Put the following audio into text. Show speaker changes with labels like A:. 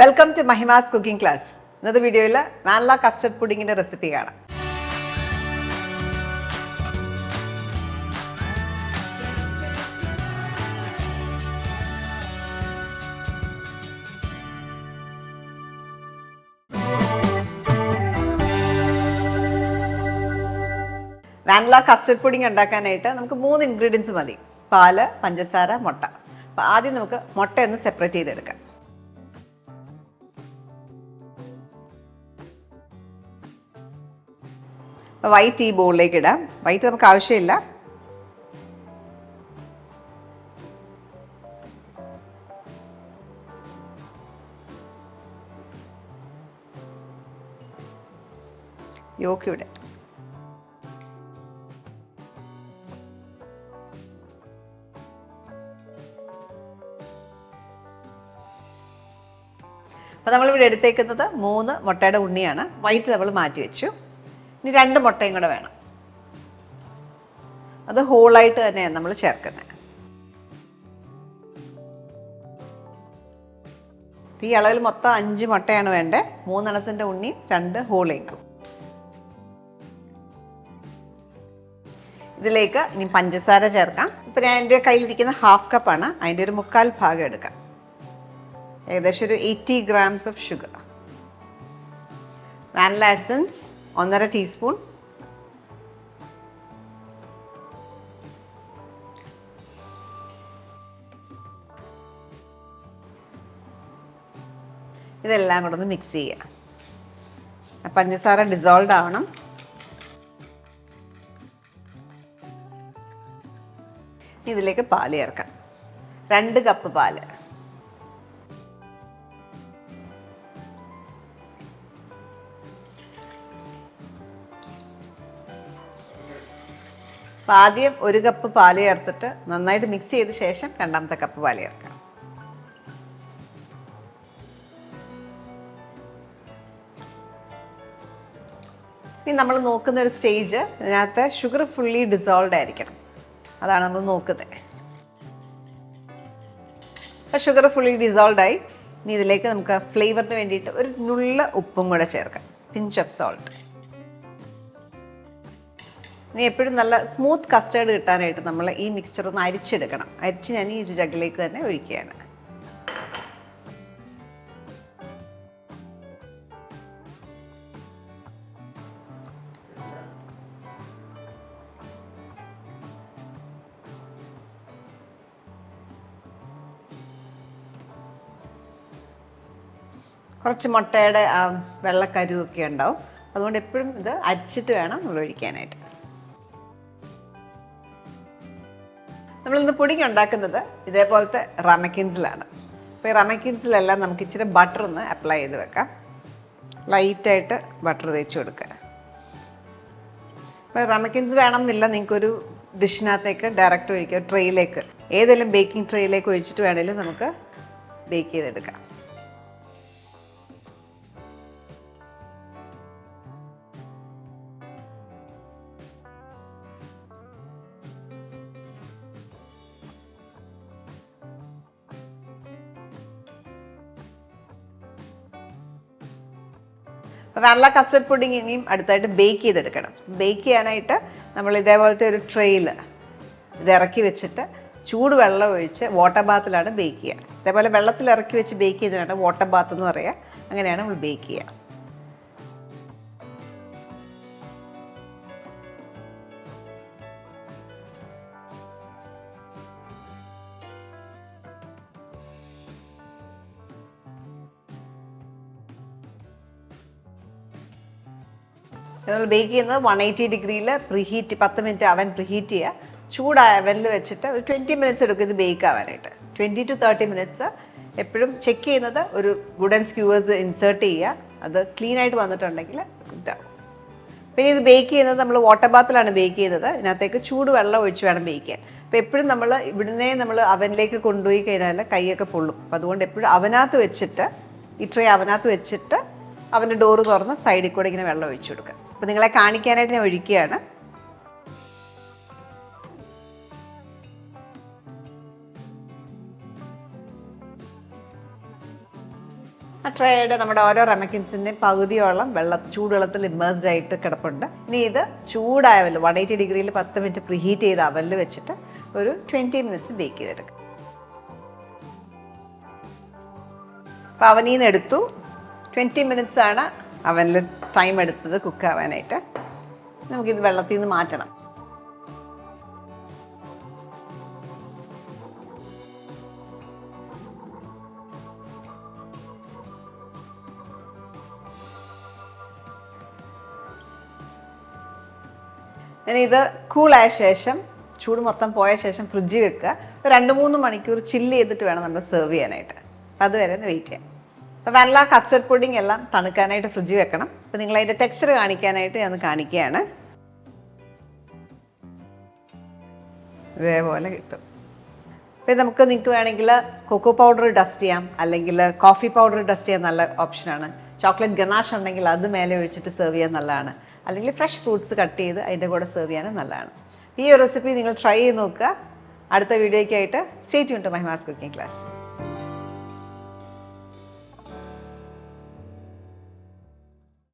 A: Welcome to Mahima's cooking class. ഇന്നത്തെ വീഡിയോയിൽ vanilla custard പുഡിങ്ങിൻ്റെ റെസിപ്പി കാണാം. വാനില കസ്റ്റർഡ് പുഡിംഗ് ഉണ്ടാക്കാനായിട്ട് നമുക്ക് 3 ഇൻഗ്രീഡിയൻസ് മതി: പാല്, പഞ്ചസാര, മുട്ട. അപ്പോൾ ആദ്യം നമുക്ക് മുട്ടയൊന്ന് സെപ്പറേറ്റ് ചെയ്തെടുക്കാം. വൈറ്റ് ഈ ബൗളിലേക്ക് ഇടാം. വൈറ്റ് നമുക്ക് ആവശ്യമില്ല. യോക്ക് ഇവിടെ. അപ്പോൾ നമ്മളിവിടെ എടുത്തേക്കുന്നത് 3 മുട്ടയുടെ ഉണ്ണിയാണ്. വൈറ്റ് നമ്മൾ മാറ്റി വെച്ചു. ഇനി 2 മുട്ടയും കൂടെ വേണം. അത് ഹോളായിട്ട് തന്നെയാണ് നമ്മൾ ചേർക്കുന്നത്. ഈ അളവിൽ മൊത്തം 5 മുട്ടയാണ് വേണ്ടത്. 3 എണ്ണത്തിൻ്റെ ഉണ്ണിയും 2 ഹോളേക്കും. ഇതിലേക്ക് ഇനി പഞ്ചസാര ചേർക്കാം. ഇപ്പം ഞാൻ എൻ്റെ കയ്യിലിരിക്കുന്ന 1/2 കപ്പാണ്. അതിൻ്റെ ഒരു 3/4 ഭാഗം എടുക്കാം. ഏകദേശം ഒരു 80 grams of sugar. Vanilla essence 1.5 teaspoon. ഇതെല്ലാം കൂടെ ഒന്ന് മിക്സ് ചെയ്യുക. പഞ്ചസാര ഡിസോൾവ് ആവണം. ഇതിലേക്ക് പാല് ചേർക്കാം. 2 കപ്പ് പാല്. അപ്പോൾ ആദ്യം 1 കപ്പ് പാല് ചേർത്തിട്ട് നന്നായിട്ട് മിക്സ് ചെയ്ത ശേഷം 2ാമത്തെ കപ്പ് പാല് ചേർക്കാം. ഇനി നമ്മൾ നോക്കുന്ന ഒരു സ്റ്റേജ്, ഇതിനകത്ത് ഷുഗർ ഫുള്ളി ഡിസോൾവ് ആയിരിക്കണം. അതാണ് നമ്മൾ നോക്കുന്നത്. അപ്പോൾ ഷുഗർ ഫുള്ളി ഡിസോൾവ് ആയി. ഇനി ഇതിലേക്ക് നമുക്ക് ഫ്ലേവറിന് വേണ്ടിയിട്ട് ഒരു നുള്ള ഉപ്പും കൂടെ ചേർക്കാം. Pinch of salt. ഇനി എപ്പോഴും നല്ല സ്മൂത്ത് കസ്റ്റേർഡ് കിട്ടാനായിട്ട് നമ്മൾ ഈ മിക്സ്ചർ ഒന്ന് അരിച്ചെടുക്കണം. അരിച്ച് ഞാൻ ഈ ഒരു ജഗ്ഗിലേക്ക് തന്നെ ഒഴിക്കുകയാണ്. കുറച്ച് മുട്ടയുടെ വെള്ളക്കരുവൊക്കെ ഉണ്ടാവും. അതുകൊണ്ട് എപ്പോഴും ഇത് അരിച്ചിട്ട് വേണം നമ്മൾ ഒഴിക്കാനായിട്ട്. നമ്മളിന്ന് പുഡിംഗ് ഉണ്ടാക്കുന്നത് ഇതേപോലത്തെ റമക്കിൻസിലാണ്. അപ്പോൾ ഈ റമക്കിൻസിലെല്ലാം നമുക്ക് ഇച്ചിരി ബട്ടർ ഒന്ന് അപ്ലൈ ചെയ്ത് വെക്കാം. ലൈറ്റായിട്ട് ബട്ടർ തേച്ച് കൊടുക്കുക. അപ്പോൾ റമക്കിൻസ് വേണമെന്നില്ല, നിങ്ങൾക്കൊരു ഡിഷിനകത്തേക്ക് ഡയറക്റ്റ് ഒഴിക്കുക. ട്രേയിലേക്ക്, ഏതെങ്കിലും ബേക്കിംഗ് ട്രേയിലേക്ക് ഒഴിച്ചിട്ട് വേണമെങ്കിലും നമുക്ക് ബേക്ക് ചെയ്തെടുക്കാം. വാനില കസ്റ്റർഡ് പുഡിംഗ് ഇനിയും അടുത്തായിട്ട് ബേക്ക് ചെയ്തെടുക്കണം. ബേക്ക് ചെയ്യാനായിട്ട് നമ്മൾ ഇതേപോലത്തെ ഒരു ട്രേയിൽ ഇത് ഇറക്കി വെച്ചിട്ട് ചൂട് വെള്ളം ഒഴിച്ച് വാട്ടർ ബാത്തിലാണ് ബേക്ക് ചെയ്യുക. ഇതേപോലെ വെള്ളത്തിൽ ഇറക്കി വെച്ച് ബേക്ക് ചെയ്തതിനാണ് വാട്ടർ ബാത്ത് എന്ന് പറയുക. അങ്ങനെയാണ് നമ്മൾ ബേക്ക് ചെയ്യുക. നമ്മൾ ബേക്ക് ചെയ്യുന്നത് 180 ഡിഗ്രിയിൽ പ്രീഹീറ്റ് 10 മിനിറ്റ് അവൻ പ്രീഹീറ്റ് ചെയ്യുക. ചൂടായ അവനിൽ വെച്ചിട്ട് ഒരു 20 മിനിറ്റ്സ് എടുക്കും ഇത് ബേക്ക് ആവാനായിട്ട്. 20 to 30 മിനിറ്റ്സ്. എപ്പോഴും ചെക്ക് ചെയ്യുന്നത് ഒരു വുഡൻ സ്ക്യൂവേഴ്സ് ഇൻസേർട്ട് ചെയ്യുക. അത് ക്ലീൻ ആയിട്ട് വന്നിട്ടുണ്ടെങ്കിൽ ഇതാവും. പിന്നെ ഇത് ബേക്ക് ചെയ്യുന്നത് നമ്മൾ വാട്ടർ ബാത്തിലാണ് ബേക്ക് ചെയ്തത്. ഇതിനകത്തേക്ക് ചൂട് വെള്ളം ഒഴിച്ച് വേണം ബേക്ക് ചെയ്യാൻ. അപ്പോൾ എപ്പോഴും നമ്മൾ ഇവിടുന്നേ നമ്മൾ അവനിലേക്ക് കൊണ്ടുപോയി കഴിഞ്ഞാൽ കൈയൊക്കെ പൊള്ളും. അപ്പോൾ അതുകൊണ്ട് എപ്പോഴും അവനകത്ത് വെച്ചിട്ട്, ഈ ട്രേ അവനകത്ത് വെച്ചിട്ട് അവൻ്റെ ഡോറ് തുറന്ന് സൈഡിൽ കൂടെ ഇങ്ങനെ വെള്ളം ഒഴിച്ചു കൊടുക്കുക. അപ്പോൾ നിങ്ങളെ കാണിക്കാനായിട്ട് ഞാൻ ഒഴിക്കുകയാണ്. ആ ട്രേയുടെ നമ്മുടെ ഓരോ റെമക്കിൻസിൻ്റെയും പകുതിയോളം ചൂടുവെള്ളത്തിൽ ഇമ്മേഴ്സ്ഡ് ആയിട്ട് കിടപ്പുണ്ട്. ഇനി ഇത് ചൂടായ അവനിൽ 180 ഡിഗ്രിയിൽ 10 മിനിറ്റ് പ്രീഹീറ്റ് ചെയ്ത് അവനിൽ വെച്ചിട്ട് ഒരു 20 മിനിറ്റ്സ് ബേക്ക് ചെയ്തെടുക്കും. അപ്പോൾ അവനിൽ നിന്ന് എടുത്തു. 20 മിനിറ്റ്സ് ആണ് അവനിൽ ടൈം എടുത്തത് കുക്ക് ആവാനായിട്ട്. നമുക്കിത് വെള്ളത്തിൽ നിന്ന് മാറ്റണം. ഇനി ഇത് കൂളായ ശേഷം, ചൂട് മൊത്തം പോയ ശേഷം ഫ്രിഡ്ജിൽ വെക്കുക. ഒരു 2-3 മണിക്കൂർ ചില്ല് ചെയ്തിട്ട് വേണം നമ്മൾ സെർവ് ചെയ്യാനായിട്ട്. അപ്പോൾ അതുവരെ ഒന്ന് വെയിറ്റ് ചെയ്യാം. അപ്പോൾ വാനില കസ്റ്റർഡ് പുഡിംഗ് എല്ലാം തണുക്കാനായിട്ട് ഫ്രിഡ്ജിൽ വെക്കണം. അപ്പോൾ നിങ്ങളതിൻ്റെ ടെക്സ്ചർ കാണിക്കാനായിട്ട് ഞാൻ കാണിക്കുകയാണ്. ഇതേപോലെ കിട്ടും. അപ്പോൾ നിങ്ങൾക്ക് വേണമെങ്കിൽ കൊക്കോ പൗഡർ ഡസ്റ്റ് ചെയ്യാം, അല്ലെങ്കിൽ കോഫി പൗഡർ ഡസ്റ്റ് ചെയ്യാൻ നല്ല ഓപ്ഷനാണ്. ചോക്ലേറ്റ് ഗനാഷ് ഉണ്ടെങ്കിൽ അത് മേലെ ഒഴിച്ചിട്ട് സെർവ് ചെയ്യാൻ നല്ലതാണ്. അല്ലെങ്കിൽ ഫ്രഷ് ഫ്രൂട്ട്സ് കട്ട് ചെയ്ത് അതിൻ്റെ കൂടെ സെർവ് ചെയ്യാനും നല്ലതാണ്. ഈ റെസിപ്പി നിങ്ങൾ ട്രൈ ചെയ്ത് നോക്കുക. അടുത്ത വീഡിയോയ്ക്കായിട്ട് stay tune to Mahima's cooking class.